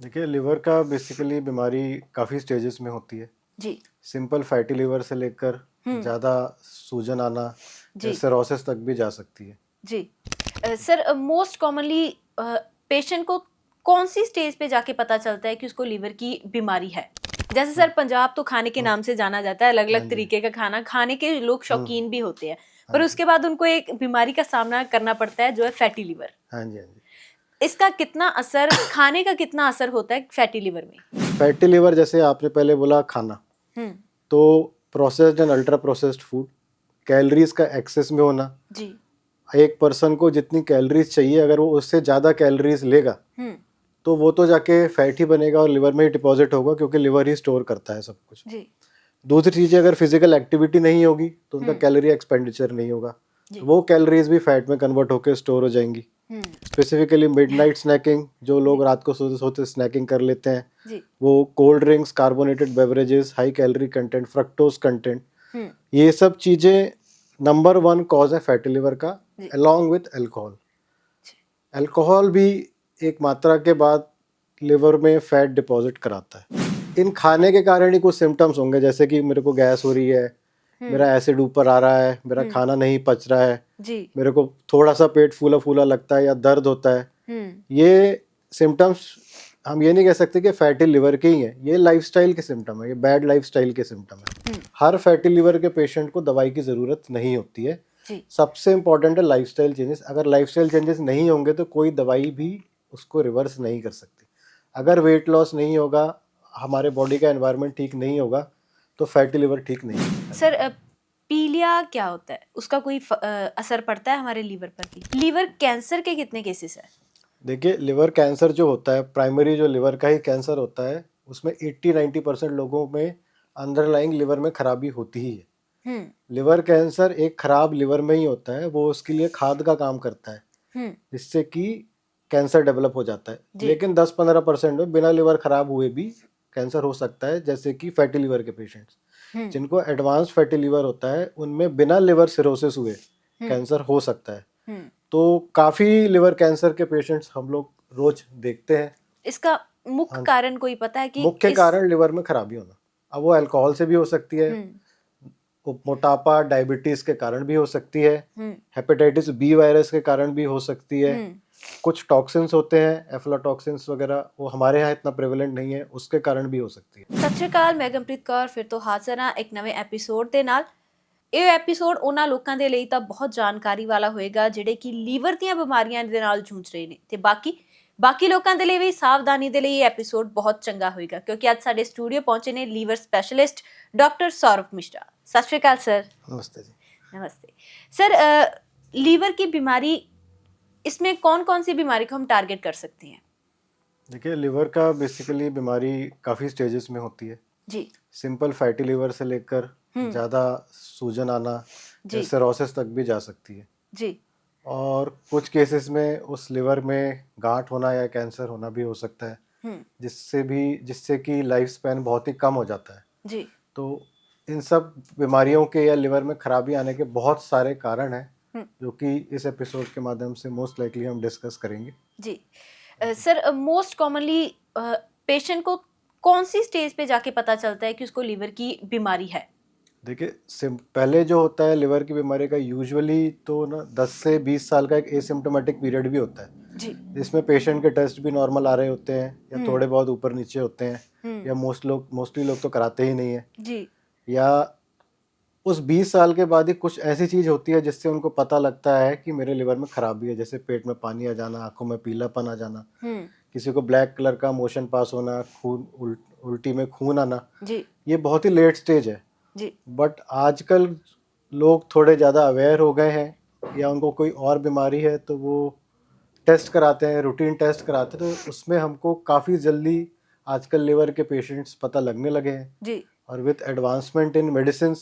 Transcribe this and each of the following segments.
देखिए, लिवर का बेसिकली बीमारी काफ़ी स्टेजेस में होती है। जी। सिंपल फैटी लिवर से लेकर हम्म। ज़्यादा सूजन आना या जी। सिरोसिस तक भी जा सकती है। जी। सर, मोस्ट कॉमनली पेशेंट को कौन सी स्टेज पे जाके पता चलता है कि उसको लीवर की बीमारी है? जैसे हाँ, सर पंजाब तो खाने के हाँ, नाम से जाना जाता है, अलग हाँ अलग जी, तरीके का खाना खाने के लोग हुँ, शौकीन भी होते हैं, हाँ पर जी, उसके बाद उनको एक बीमारी का सामना करना पड़ता है जो है फैटी लिवर। हाँ जी, हाँ जी। इसका कितना असर, खाने का कितना असर होता है फैटी लिवर में? फैटी लिवर जैसे आपने पहले बोला खाना, हम्म। तो processed and ultra processed food, calories का एक्सेस में होना, जी। एक पर्सन को जितनी कैलोरीज़ चाहिए अगर वो उससे ज़्यादा कैलोरीज़ लेगा, हम्म। तो वो तो जाके फैट ही बनेगा और लिवर में ही डिपॉज़िट होगा क्योंकि लिवर ही स्टोर करता है सब कुछ। जी। दूसरी चीज़ अगर फिजिकल एक्टिविटी नहीं होगी तो उनका हम्म। कैलोरी एक्सपेंडिचर नहीं होगा, तो जी। वो कैलोरीज भी फैट में कन्वर्ट होकर स्टोर हो जाएंगी। हम्म। स्पेसिफिकली मिडनाइट स्नैकिंग, जो लोग जी। रात को सोते सोते स्नैकिंग कर लेते हैं, जी। वो cold drinks, carbonated beverages, high calorie content, fructose content, hmm. ये सब चीज़ें नंबर वन कॉज है फैटी लिवर का, जी। Along with alcohol. जी। अल्कोहल भी एक मात्रा के बाद लिवर में फैट डिपॉजिट कराता है। इन खाने के कारण ही कुछ सिम्टम्स होंगे, जैसे कि मेरे को गैस हो रही है, हम्म। मेरा एसिड ऊपर आ रहा है, मेरा हम्म। खाना नहीं पच रहा है, जी। मेरे को थोड़ा सा पेट फूला फूला लगता है या दर्द होता है। हम्म। ये सिम्टम्स हम ये नहीं कह सकते कि फैटी लिवर के ही हैं, ये लाइफस्टाइल के सिम्टम है, ये बैड लाइफस्टाइल के सिम्टम है। हर फैटी लिवर के पेशेंट को दवाई की ज़रूरत नहीं होती है। जी। सबसे इम्पॉर्टेंट है लाइफस्टाइल चेंजेस। अगर लाइफस्टाइल चेंजेस नहीं होंगे तो कोई दवाई भी उसको रिवर्स नहीं कर सकती। अगर वेट लॉस नहीं होगा, हमारे बॉडी का एनवायरनमेंट ठीक नहीं होगा, तो फैटी लिवर ठीक नहीं होगा। सर, पीलिया क्या होता है? उसका कोई असर पड़ता है हमारे लीवर पर भी? लीवर कैंसर के कितने केसेस है? देखिए, लिवर कैंसर जो होता है, प्राइमरी जो लिवर का ही कैंसर होता है, उसमें 80-90% लोगों में अंडरलाइंग लिवर में खराबी होती ही है। हम्म। लिवर कैंसर एक खराब लिवर में ही होता है, वो उसके लिए खाद का काम करता है, हम्म। जिससे कि कैंसर डेवलप हो जाता है। जी। लेकिन 10-15% में बिना लिवर खराब हुए भी कैंसर हो सकता है, जैसे कि फैटी लिवर के पेशेंट्स। हम्म। जिनको एडवांस फैटी लिवर होता है, उनमें बिना लिवर सिरोसिस हुए हम्म। कैंसर हो सकता है। हम्म। तो काफ़ी लिवर कैंसर के पेशेंट्स हम लोग रोज देखते हैं। इसका मुख्य हाँ, कारण कोई पता है कि मुख्य इस? कारण लिवर में खराबी होना। अब वो अल्कोहल से भी हो सकती है, हम्म। वो मोटापा, डायबिटीज के कारण भी हो सकती है, हम्म। हेपेटाइटिस बी वायरस के कारण भी हो सकती है, हम्म। कुछ टॉक्सिन्स होते हैं, एफ्लाटॉक्सिन्स वगैरह, वो हमारे यहाँ इतना प्रेवलेंट नहीं है, उसके कारण भी हो सकती है। ਸਤਿ ਸ਼੍ਰੀ ਅਕਾਲ, ਮੈਂ ਗਮਪ੍ਰੀਤ ਕੌਰ ਫਿਰ ਤੋਂ ਹਾਜ਼ਰ ਹਾਂ ਇੱਕ ਨਵੇਂ ਐਪੀਸੋਡ ਦੇ ਨਾਲ। ਇਹ ਐਪੀਸੋਡ ਉਹਨਾਂ ਲੋਕਾਂ ਦੇ ਲਈ ਤਾਂ ਬਹੁਤ ਜਾਣਕਾਰੀ ਵਾਲਾ ਹੋਏਗਾ ਜਿਹੜੇ ਕਿ ਲੀਵਰ ਦੀਆਂ ਬਿਮਾਰੀਆਂ ਦੇ ਨਾਲ ਜੂਝ ਰਹੇ ਨੇ, ਤੇ ਬਾਕੀ ਲੋਕਾਂ ਦੇ ਲਈ ਵੀ ਸਾਵਧਾਨੀ ਦੇ ਲਈ ਇਹ ਐਪੀਸੋਡ ਬਹੁਤ ਚੰਗਾ ਹੋਏਗਾ, ਕਿਉਂਕਿ ਅੱਜ ਸਾਡੇ ਸਟੂਡੀਓ ਪਹੁੰਚੇ ਨੇ liver specialist doctor Saurabh Mishra. सत श्री अकाल सर। नमस्ते जी। नमस्ते सर। लीवर की बीमारी, इसमें कौन कौन सी बीमारी को हम टारगेट कर सकते हैं? देखिए, लिवर का बेसिकली बीमारी काफ़ी स्टेजेस में होती है। जी। सिंपल फैटी लिवर से लेकर हम्म। ज़्यादा सूजन आना या जी। सिरोसिस तक भी जा सकती है। जी। और कुछ केसेस में उस लिवर में गांठ होना या कैंसर होना भी हो सकता है, हम्म। जिससे कि लाइफ स्पैन बहुत ही कम हो जाता है। जी। तो इन सब बीमारियों के या लिवर में खराबी आने के बहुत सारे कारण हैं, हम्म। जो कि इस एपिसोड के माध्यम से मोस्ट लाइकली हम डिस्कस करेंगे। जी। सर, मोस्ट कॉमनली पेशेंट को कौन सी स्टेज पे जाके पता चलता है कि उसको लीवर की बीमारी है? देखिए, पहले जो होता है लिवर की बीमारी का, यूजुअली तो ना 10 से 20 साल का एक एसिम्प्टोमेटिक पीरियड भी होता है, जी। जिसमें पेशेंट के टेस्ट भी नॉर्मल आ रहे होते हैं या थोड़े बहुत ऊपर नीचे होते हैं, या मोस्टली लोग तो कराते ही नहीं है, जी। या उस 20 साल के बाद ही कुछ ऐसी चीज़ होती है जिससे उनको पता लगता है कि मेरे लिवर में खराबी है, जैसे पेट में पानी आ जाना, आंखों में पीलापन आ जाना, किसी को ब्लैक कलर का मोशन पास होना, खून उल्टी में खून आना। जी। ये बहुत ही लेट स्टेज है। जी। बट आजकल लोग थोड़े ज़्यादा अवेयर हो गए हैं, या उनको कोई और बीमारी है तो वो टेस्ट कराते हैं, रूटीन टेस्ट कराते हैं, तो उसमें हमको काफ़ी जल्दी आजकल लिवर के पेशेंट्स पता लगने लगे हैं। जी। और विथ एडवांसमेंट इन मेडिसिन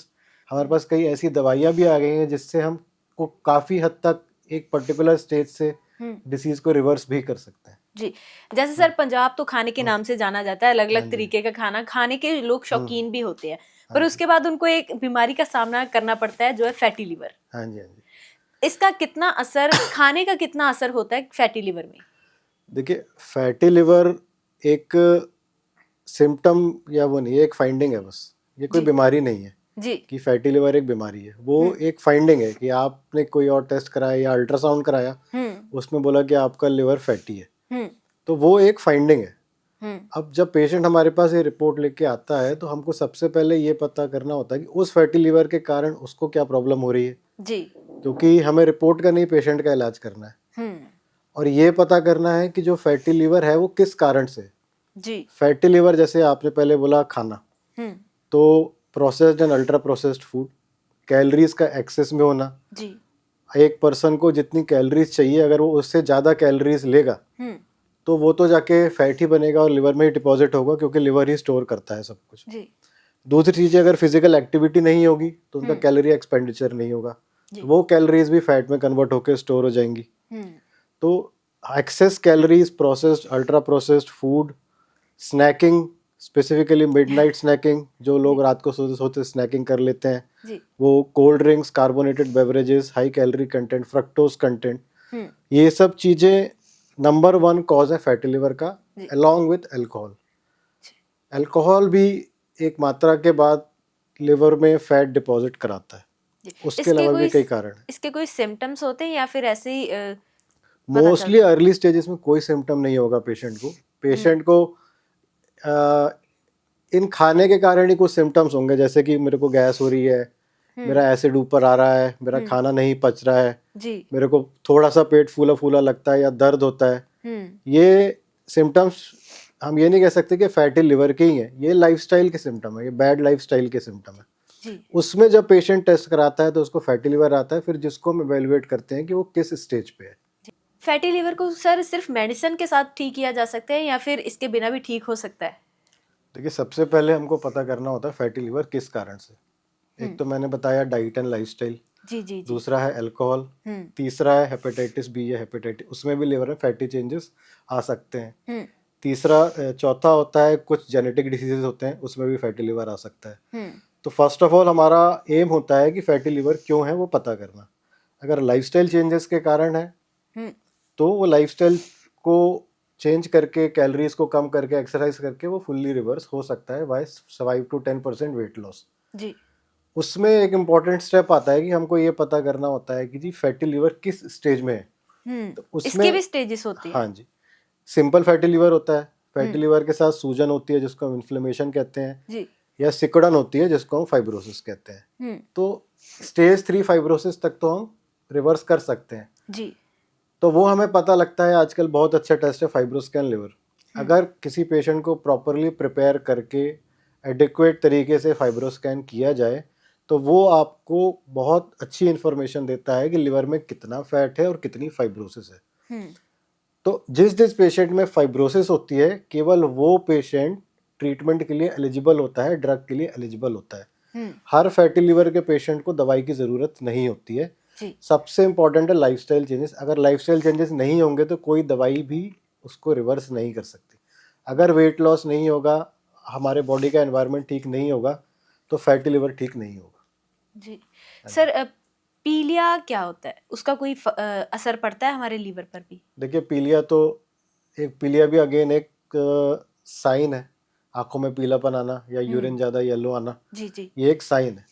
हमारे पास कई ऐसी दवाइयाँ भी आ गई हैं जिससे हम को काफ़ी हद तक एक पर्टिकुलर स्टेज से डिसीज़ को रिवर्स भी कर सकते हैं। जी। जैसे सर पंजाब तो खाने के नाम से जाना जाता है, अलग हाँ अलग जी, तरीके का खाना खाने के लोग शौकीन भी होते हैं, हाँ पर जी, उसके बाद उनको एक बीमारी का सामना करना पड़ता है जो है फैटी लिवर। हाँ जी, हाँ जी। इसका कितना असर, खाने का कितना असर होता है फैटी लिवर में? देखिए, फैटी लिवर एक सिम्टम या वो नहीं है, एक फाइंडिंग है बस। ये कोई जी बीमारी नहीं है जी कि फैटी लिवर एक बीमारी है, वो एक फाइंडिंग है कि आपने कोई और टेस्ट कराया या अल्ट्रासाउंड कराया, उसमें बोला कि आपका लिवर फैटी है, हम्म तो वो एक फाइंडिंग है। हम्म अब जब पेशेंट हमारे पास ये रिपोर्ट लेके आता है तो हमको सबसे पहले ये पता करना होता है कि उस फैटी लिवर के कारण उसको क्या प्रॉब्लम हो रही है, जी क्योंकि हमें रिपोर्ट का नहीं, पेशेंट का इलाज करना है। हम्म और ये पता करना है कि जो फैटी लिवर है वो किस कारण से है। जी फैटी लिवर जैसे आपने पहले बोला खाना, हम्म तो processed and ultra processed food, calories का एक्सेस में होना। जी एक पर्सन को जितनी कैलोरीज चाहिए अगर वो उससे ज़्यादा कैलोरीज लेगा हम्म तो वो तो जाके फैट ही बनेगा और लिवर में ही डिपॉजिट होगा, क्योंकि लिवर ही स्टोर करता है सब कुछ। जी दूसरी चीज़, अगर फिजिकल एक्टिविटी नहीं होगी तो उनका हम्म कैलोरी एक्सपेंडिचर नहीं होगा, जी तो वो कैलोरीज भी फैट में कन्वर्ट होकर स्टोर हो जाएंगी। हम्म तो excess calories, processed ultra processed food, snacking, specifically midnight snacking, जो लोग जी रात को सोते सोते स्नैकिंग कर लेते हैं, जी वो cold drinks, carbonated beverages, high calorie content, fructose content, hmm ये सब चीज़ें नंबर 1 कॉज है फैटी लिवर का, जी अलॉन्ग विथ अल्कोहल। जी अल्कोहल भी एक मात्रा के बाद लिवर में फैट डिपॉजिट कराता है। जी उसके अलावा भी कई कारण हैं। इसके कोई सिम्टम्स होते हैं या फिर ऐसे ही पता मोस्टली चलता है? अर्ली स्टेजेस में कोई सिम्टम नहीं होगा पेशेंट को। हम्म पेशेंट को अ, इन खाने के कारण ही कुछ सिम्टम्स होंगे, जैसे कि मेरे को गैस हो रही है, हम्म मेरा एसिड ऊपर आ रहा है, मेरा हम्म खाना नहीं पच रहा है, जी मेरे को थोड़ा सा पेट फूला फूला लगता है या दर्द होता है। हम्म ये सिम्टम्स हम ये नहीं कह सकते कि फैटी लिवर के ही हैं, ये लाइफस्टाइल के सिम्टम है, ये बैड लाइफस्टाइल के सिम्टम है। जी उसमें जब पेशेंट टेस्ट कराता है तो उसको फैटी लिवर आता है, फिर जिसको हम इवेलुएट करते हैं कि वो किस स्टेज पे है। फैटी लिवर को सर सिर्फ मेडिसिन के साथ ठीक किया जा सकता है या फिर इसके बिना भी ठीक हो सकता है? देखिए, सबसे पहले हमको पता करना होता है फैटी लिवर किस कारण से। एक तो मैंने बताया डाइट एंड लाइफस्टाइल, जी जी जी दूसरा है अल्कोहल, हम्म तीसरा है हेपेटाइटिस बी या हेपेटाइटिस, उसमें भी लिवर में फैटी चेंजेस आ सकते हैं। हम्म तीसरा चौथा होता है कुछ जेनेटिक डिसीजेज होते हैं, उसमें भी फैटी लिवर आ सकता है। हम्म तो फर्स्ट ऑफ ऑल हमारा एम होता है कि फैटी लिवर क्यों है वो पता करना। अगर लाइफस्टाइल चेंजेस के कारण है हम्म तो वो लाइफस्टाइल को चेंज करके, कैलोरीज को कम करके, एक्सरसाइज करके वो फुल्ली रिवर्स हो सकता है बाय 5 to 10% वेट लॉस। जी उसमें एक इम्पॉर्टेंट स्टेप आता है कि हमको ये पता करना होता है कि जी फैटी लिवर किस स्टेज में है। तो इसकी उसमें भी स्टेजेस होती है? हाँ जी, सिंपल फैटी लिवर होता है, फैटी हम्म लिवर के साथ सूजन होती है जिसको हम इन्फ्लेमेशन कहते हैं, जी या सिकुड़न होती है जिसको हम फाइब्रोसिस कहते हैं। हम्म तो स्टेज 3 फाइब्रोसिस तक तो हम रिवर्स कर सकते हैं। जी तो वो हमें पता लगता है, आजकल बहुत अच्छा टेस्ट है फाइब्रोस्कैन लिवर। अगर किसी पेशेंट को प्रॉपरली प्रिपेयर करके एडिक्वेट तरीके से फाइब्रोस्कैन किया जाए तो वो आपको बहुत अच्छी इन्फॉर्मेशन देता है कि लिवर में कितना फैट है और कितनी फाइब्रोसिस है। हम्म तो जिस पेशेंट में फाइब्रोसिस होती है केवल वो पेशेंट ट्रीटमेंट के लिए एलिजिबल होता है, ड्रग के लिए एलिजिबल होता है। हम्म हर फैटी लिवर के पेशेंट को दवाई की ज़रूरत नहीं होती है। जी सबसे इम्पॉर्टेंट है लाइफस्टाइल चेंजेस। अगर लाइफस्टाइल चेंजेस नहीं होंगे तो कोई दवाई भी उसको रिवर्स नहीं कर सकती। अगर वेट लॉस नहीं होगा, हमारे बॉडी का एनवायरनमेंट ठीक नहीं होगा, तो फैटी लिवर ठीक नहीं होगा। जी हाँ जी। सर पीलिया क्या होता है? उसका कोई असर पड़ता है हमारे लीवर पर भी? देखिए, पीलिया भी अगेन एक साइन है। आंखों में पीलापन आना या यूरिन ज़्यादा येलो आना, जी जी ये एक साइन है।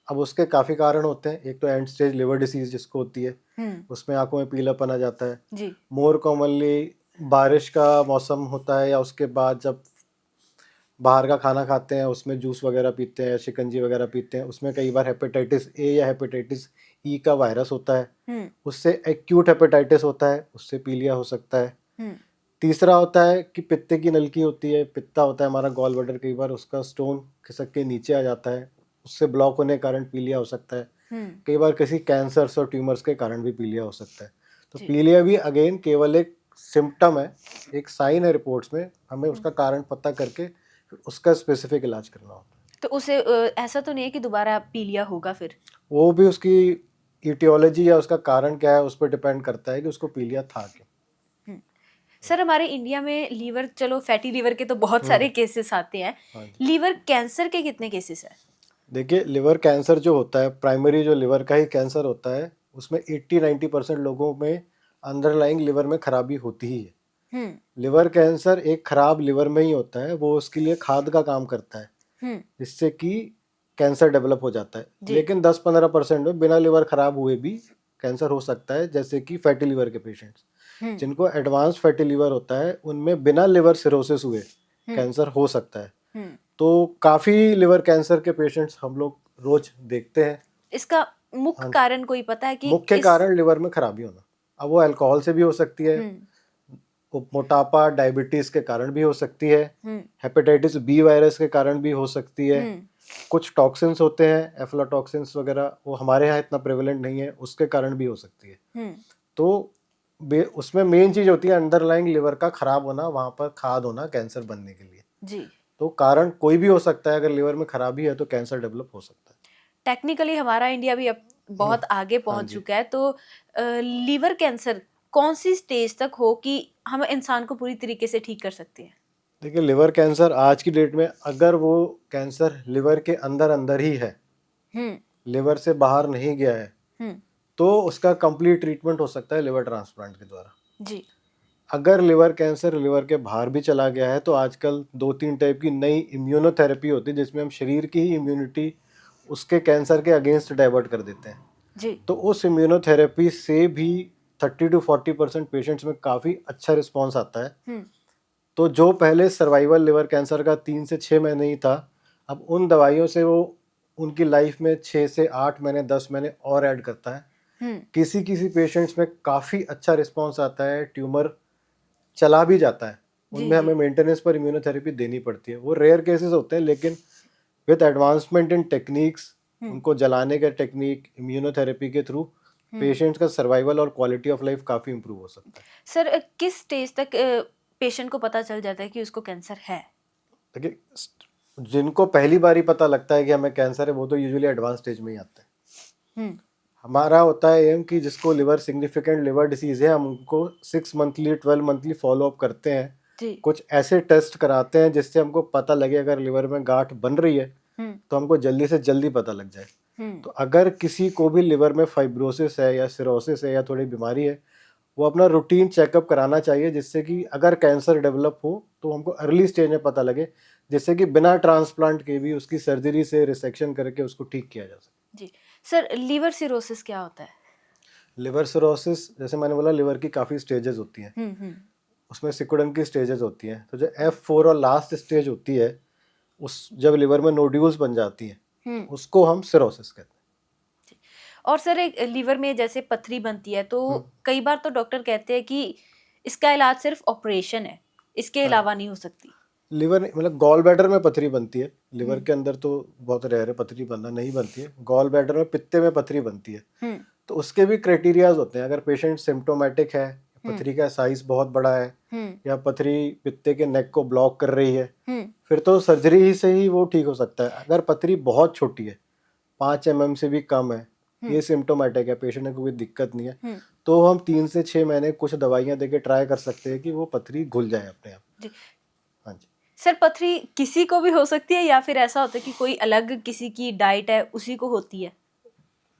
अब उसके काफ़ी कारण होते हैं। एक तो एंड स्टेज लिवर डिसीज जिसको होती है, उसमें आंखों में पीलापन आ जाता है। जी मोर कॉमनली बारिश का मौसम होता है या उसके बाद जब बाहर का खाना खाते हैं, उसमें जूस वगैरह पीते हैं, शिकंजी वगैरह पीते हैं, उसमें कई बार हेपेटाइटिस ए या हेपेटाइटिस ई का वायरस होता है, उससे एक्यूट हेपेटाइटिस होता है, उससे पीलिया हो सकता है। तीसरा होता है कि पित्ते की नलकी होती है, पित्ता होता है हमारा गॉल ब्लैडर, कई बार उसका स्टोन खिसक के नीचे आ जाता है, उससे ब्लॉक होने के कारण पीलिया हो सकता है। कई बार किसी कैंसर्स और ट्यूमर्स के कारण भी पीलिया हो सकता है। तो जी पीलिया भी अगेन केवल एक सिम्टम है, एक साइन है रिपोर्ट्स में। हमें उसका कारण पता करके फिर उसका स्पेसिफिक इलाज करना होता है। तो उसे ऐसा तो नहीं है कि दोबारा पीलिया होगा फिर? वो भी उसकी इटियोलॉजी या उसका कारण क्या है उस पर डिपेंड करता है कि उसको पीलिया था क्यों। सर हमारे इंडिया में लीवर, चलो फैटी लीवर के तो बहुत सारे केसेस आते हैं, हाँ जी। लीवर कैंसर के कितने केसेस हैं? देखिए, लिवर कैंसर जो होता है, प्राइमरी जो लिवर का ही कैंसर होता है, उसमें 80-90% लोगों में अंडरलाइंग लिवर में खराबी होती ही है। लिवर कैंसर एक खराब लिवर में ही होता है, वो उसके लिए खाद का काम करता है जिससे कि कैंसर डेवलप हो जाता है। लेकिन 10-15% में बिना लिवर खराब हुए भी कैंसर हो सकता है, जैसे कि फैटी लिवर के पेशेंट्स जिनको एडवांस फैटी लिवर होता है उनमें बिना लिवर सिरोसिस हुए कैंसर हो सकता है। तो काफी लिवर कैंसर के पेशेंट्स हम लोग रोज देखते हैं। इसका मुख्य कारण कोई पता है कि मुख्य कारण लिवर में खराबी होना, अब वो अल्कोहल से भी हो सकती है, मोटापा, डायबिटीज के कारण भी हो सकती है, हेपेटाइटिस बी वायरस के कारण भी हो सकती है, कुछ टॉक्सिन्स होते हैं एफ्लाटॉक्सिन्स वगैरह, वो हमारे यहाँ इतना प्रेवलेंट नहीं है, उसके कारण भी हो सकती है। तो उसमें मेन चीज होती है अंडरलाइंग लिवर का खराब होना, वहां पर खाद होना कैंसर बनने के लिए जी। तो कारण कोई भी हो सकता है, अगर लिवर में खराबी है तो कैंसर डेवलप हो सकता है। टेक्निकली हमारा इंडिया भी अब बहुत आगे पहुंच चुका है, तो लीवर कैंसर कौन सी स्टेज तक हो कि हम इंसान को पूरी तरीके से ठीक कर सकते हैं? देखिए, लिवर कैंसर आज की डेट में अगर वो कैंसर लिवर के अंदर अंदर ही है, लिवर से बाहर नहीं गया है, तो उसका कंप्लीट ट्रीटमेंट हो सकता है लिवर ट्रांसप्लांट के द्वारा जी। अगर लिवर कैंसर लिवर के बाहर भी चला गया है तो आजकल 2-3 टाइप की नई इम्यूनोथेरेपी होती है जिसमें हम शरीर की ही इम्यूनिटी उसके कैंसर के अगेंस्ट डाइवर्ट कर देते हैं जी। तो उस इम्यूनोथेरेपी से भी 30-40% पेशेंट्स में काफ़ी अच्छा रिस्पॉन्स आता है। तो जो पहले सर्वाइवल लिवर कैंसर का 3 से 6 महीने ही था, अब उन दवाइयों से वो उनकी लाइफ में 6 से 8 महीने 10 महीने और ऐड करता है। किसी किसी पेशेंट्स में काफ़ी अच्छा रिस्पॉन्स आता है, ट्यूमर चला भी जाता है, उनमें हमें मेंटेनेंस पर इम्यूनोथेरेपी देनी पड़ती है। वो रेयर केसेस होते हैं, लेकिन विद एडवांसमेंट इन टेक्निक्स, उनको जलाने के टेक्निक, इम्यूनोथेरेपी के थ्रू पेशेंट्स का सर्वाइवल और क्वालिटी ऑफ लाइफ काफ़ी इंप्रूव हो सकता है। सर, किस स्टेज तक पेशेंट को पता चल जाता है कि उसको कैंसर है? देखिए, जिनको पहली बार ही पता लगता है कि हमें कैंसर है वो तो यूजुअली एडवांस स्टेज में ही आते हैं। हमारा होता है एम कि जिसको लिवर सिग्निफिकेंट लिवर डिसीज है, हम उनको 6 मंथली 12 मंथली फॉलो अप करते हैं। कुछ ऐसे टेस्ट कराते हैं जिससे हमको पता लगे अगर लिवर में गांठ बन रही है तो हमको जल्दी से जल्दी पता लग जाए। तो अगर किसी को भी लिवर में फाइब्रोसिस है या सिरोसिस है या थोड़ी बीमारी है, वो अपना रूटीन चेकअप कराना चाहिए, जिससे कि अगर कैंसर डेवलप हो तो हमको अर्ली स्टेज में पता लगे, जिससे कि बिना ट्रांसप्लांट के भी उसकी सर्जरी से रिसेक्शन करके उसको ठीक किया जा सके। जी सर, लिवर सिरोसिस क्या होता है? लिवर सिरोसिस, जैसे मैंने बोला, लिवर की काफ़ी स्टेजेस होती हैं। उसमें सिकुड़न की स्टेजेस होती हैं। तो जो F4 और लास्ट स्टेज होती है, उस जब लिवर में नोड्यूल्स बन जाती हैं, उसको हम सिरोसिस कहते हैं। और सर, एक लिवर में जैसे पथरी बनती है तो कई बार तो डॉक्टर कहते हैं कि इसका इलाज सिर्फ ऑपरेशन है, इसके अलावा नहीं हो सकती। लिवर मतलब गॉल ब्लैडर में पथरी बनती है, लिवर के अंदर तो बहुत रेयर है पथरी बनना, नहीं बनती है। गॉल ब्लैडर में पित्ते में पथरी बनती है। तो उसके भी क्राइटेरियाज होते हैं। अगर पेशेंट सिम्टोमेटिक है, पथरी का साइज बहुत बड़ा है या पथरी पित्ते के नेक को ब्लॉक कर रही है, फिर तो सर्जरी ही से ही वो ठीक हो सकता है। अगर पथरी बहुत छोटी है, 5 mm से भी कम है, ये सिम्टोमेटिक है, पेशेंट को कोई दिक्कत नहीं है, तो हम 3 से 6 महीने कुछ दवाइयाँ देके ट्राई कर सकते हैं कि वो पथरी घुल जाए अपने आप। हाँ जी सर, पथरी किसी को भी हो सकती है या फिर ऐसा होता है कि कोई अलग किसी की डाइट है उसी को होती है?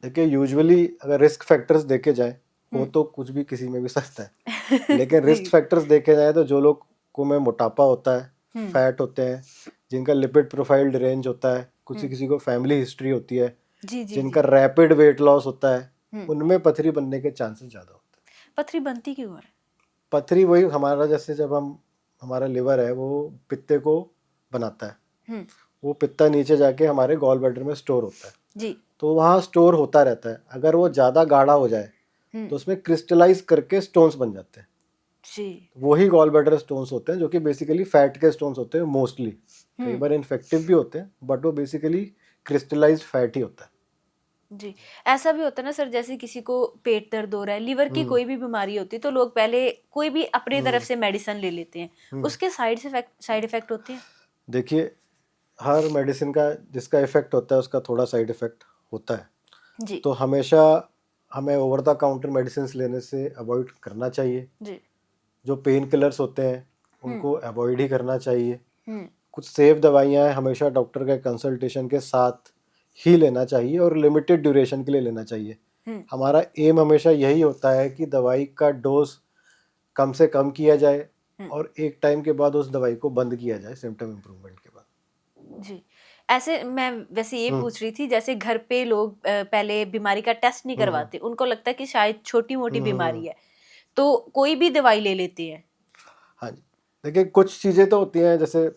देखिए, यूजुअली अगर रिस्क फैक्टर्स देखे जाए, वो तो कुछ भी किसी में भी सकता है, लेकिन रिस्क फैक्टर्स देखे जाए तो जो लोग को में मोटापा होता है, फैट होते हैं, जिनका लिपिड प्रोफाइल डिरेंज होता है, किसी को फैमिली हिस्ट्री होती है, जिनका रैपिड वेट लॉस होता है, उनमें पथरी बनने के चांसेस ज़्यादा होते हैं। पथरी बनती क्यों है? पथरी वही हमारा, जैसे जब हमारा लिवर है वो पित्ते को बनाता है, वो पित्ता नीचे जाके हमारे गॉल ब्लैडर में स्टोर होता है जी। तो वहाँ स्टोर होता रहता है। अगर वो ज़्यादा गाढ़ा हो जाए तो उसमें क्रिस्टलाइज करके स्टोन्स बन जाते हैं जी। वही गॉल ब्लैडर स्टोन्स होते हैं, जो कि बेसिकली फैट के स्टोन्स होते हैं मोस्टली। कई बार इन्फेक्टिव भी होते हैं, बट वो बेसिकली क्रिस्टलाइज्ड फैट ही होता है। जी, ऐसा भी होता है ना सर, जैसे किसी को पेट दर्द हो रहा है, लिवर की कोई भी बीमारी होती है, तो लोग पहले कोई भी अपनी तरफ से मेडिसिन ले लेते हैं, उसके साइड इफेक्ट होते हैं? देखिए, हर मेडिसिन का जिसका इफेक्ट होता है उसका थोड़ा साइड इफेक्ट होता है जी। तो हमेशा हमें ओवर द काउंटर मेडिसिन लेने से अवॉइड करना चाहिए जी। जो पेन किलर्स होते हैं उनको अवॉइड ही करना चाहिए। कुछ सेफ दवाइयाँ हैं, हमेशा डॉक्टर के कंसल्टेशन के साथ ही लेना चाहिए और लिमिटेड ड्यूरेशन के लिए लेना चाहिए। हमारा एम हमेशा यही होता है कि दवाई का डोज कम से कम किया जाए, और एक टाइम के बाद उस दवाई को बंद किया जाए सिम्टम इम्प्रूवमेंट के बाद। जी। ऐसे मैं वैसे ये पूछ रही थी, जैसे घर पे लोग पहले बीमारी का टेस्ट नहीं करवाते, उनको लगता है कि शायद छोटी मोटी बीमारी है, तो कोई भी दवाई ले लेते हैं। हाँ जी, देखिए कुछ चीज़ें तो होती हैं, जैसे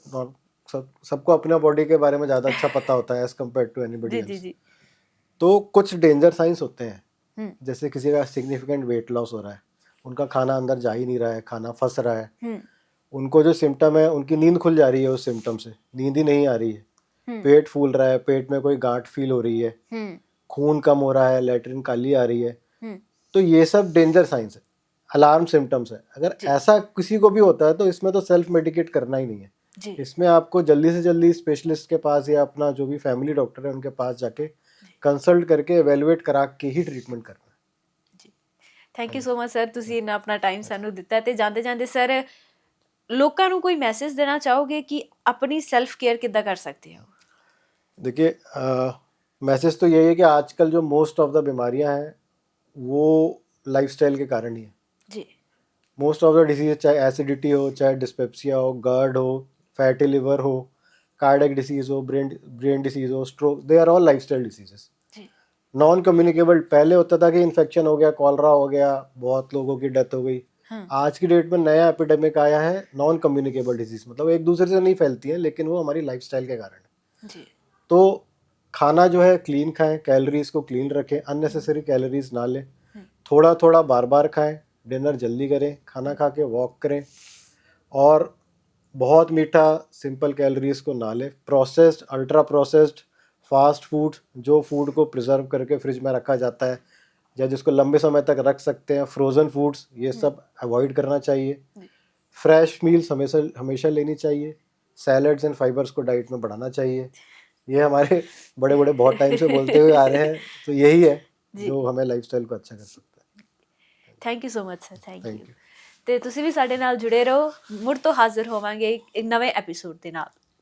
सबको अपना बॉडी के बारे में ज़्यादा अच्छा पता होता है एज कम्पेयर टू एनीबडी जी जी एल्स। जी। तो कुछ डेंजर साइंस होते हैं, जैसे किसी का सिग्निफिकेंट वेट लॉस हो रहा है, उनका खाना अंदर जा ही नहीं रहा है, खाना फंस रहा है, उनको जो सिम्टम है, उनकी नींद खुल जा रही है उस सिम्टम से, नींद ही नहीं आ रही है, पेट फूल रहा है, पेट में कोई गांठ फील हो रही है, खून कम हो रहा है, लैट्रिन काली आ रही है, तो ये सब डेंजर साइंस है, अलार्म सिम्टम्स है। अगर ऐसा किसी को भी होता है तो इसमें तो सेल्फ मेडिकेट करना ही नहीं है, इसमें आपको जल्दी से जल्दी स्पेशलिस्ट के पास या अपना जो भी फैमिली डॉक्टर है उनके पास जाके कंसल्ट करके एवेलुएट करा के ही ट्रीटमेंट करना है। Thank you so much sir, ਤੁਸੀਂ ਇੰਨਾ ਆਪਣਾ ਟਾਈਮ ਸਾਨੂੰ ਦਿੱਤਾ। ਤੇ ਜਾਂਦੇ ਜਾਂਦੇ ਸਰ, ਲੋਕਾਂ ਨੂੰ ਕੋਈ ਮੈਸੇਜ ਦੇਣਾ ਚਾਹੋਗੇ ਕਿ ਆਪਣੀ ਸੈਲਫ केयर ਕਿੱਦਾਂ ਕਰ सकते हो? देखिए मैसेज तो यही है कि आजकल जो मोस्ट ऑफ द बीमारियां हैं वो लाइफस्टाइल के कारण ही है जी। मोस्ट ऑफ द डिसीज, चाहे एसिडिटी हो, चाहे डिस्पेप्सिया हो, GERD हो, फैटी लिवर हो, कार्डियक डिसीज हो, ब्रेन डिसीज हो, stroke, they are all lifestyle diseases. Non communicable, पहले होता था कि इन्फेक्शन हो गया, कॉलरा हो गया, बहुत लोगों की डेथ हो गई। आज की डेट में नया एपिडेमिक आया है नॉन कम्युनिकेबल डिजीज, मतलब एक दूसरे से नहीं फैलती है लेकिन वो हमारी लाइफस्टाइल के कारण है। तो खाना जो है क्लीन खाएं, कैलोरीज को क्लीन रखें, अननेसेसरी कैलोरीज ना लें, थोड़ा थोड़ा बार बार खाएं, डिनर जल्दी करें, खाना खा के वॉक करें, और बहुत मीठा सिंपल कैलोरीज को ना लें। Processed, ultra processed, fast food, जो फूड को प्रिजर्व करके फ्रिज में रखा जाता है या जिसको लंबे समय तक रख सकते हैं, फ्रोज़न फूड्स, ये सब अवॉइड करना चाहिए। फ्रेश मील्स हमेशा हमेशा लेनी चाहिए। सैलड्स एंड फाइबर्स को डाइट में बढ़ाना चाहिए। ये हमारे बड़े बड़े बहुत टाइम से बोलते हुए आ रहे हैं, तो यही है जो हमें लाइफस्टाइल को अच्छा कर सकता है। Thank you so much sir, thank you. ਤੇ ਤੁਸੀਂ ਵੀ ਸਾਡੇ ਨਾਲ ਜੁੜੇ ਰਹੋ, ਮੁੜ ਤੋਂ ਹਾਜ਼ਰ ਹੋਵਾਂਗੇ ਇੱਕ ਨਵੇਂ ਐਪੀਸੋਡ ਦੇ ਨਾਲ।